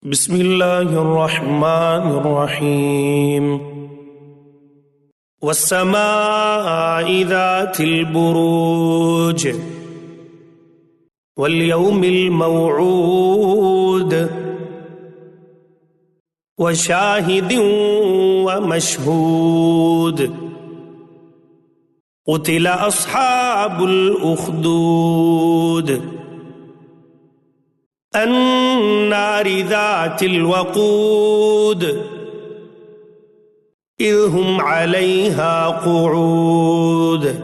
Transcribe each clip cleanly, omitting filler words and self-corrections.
بسم الله الرحمن الرحيم والسماء ذات البروج واليوم الموعود وشاهد ومشهود قتل أصحاب الأخدود النار ذات الوقود إذ هم عليها قعود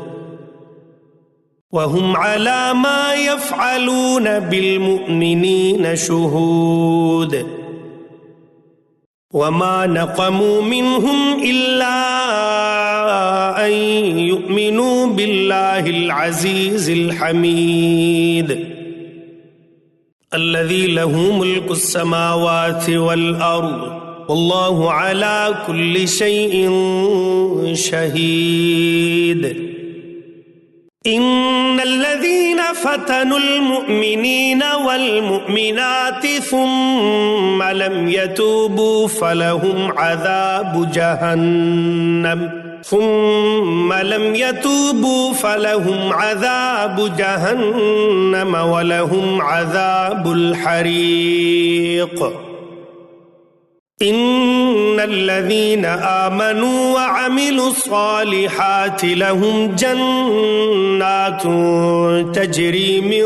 وهم على ما يفعلون بالمؤمنين شهود وما نقموا منهم إلا أن يؤمنوا بالله العزيز الحميد الذي له ملك السماوات والأرض والله على كل شيء شهيد إن الذين فتنوا المؤمنين والمؤمنات ثم لم يتوبوا فلهم عذاب جهنم ولهم عذاب الحريق إن الذين آمنوا وعملوا الصالحات لهم جنات تجري من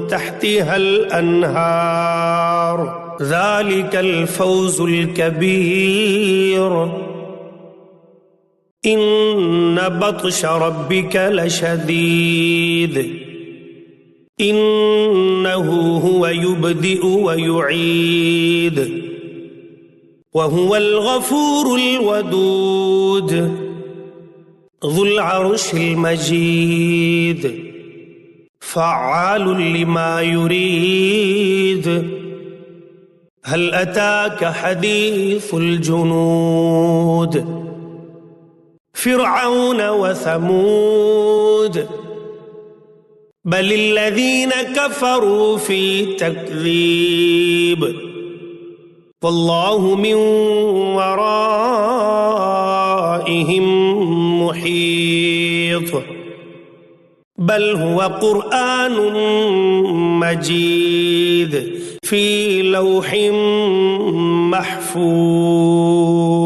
تحتها الأنهار ذلك الفوز الكبير إن بطش ربك لشديد إنه هو يبدئ ويعيد وهو الغفور الودود ذو العرش المجيد فعال لما يريد هل أتاك حديث الجنود فرعون وثمود بل الذين كفروا في تكذيب والله من ورائهم محيط بل هو قرآن مجيد في لوح محفوظ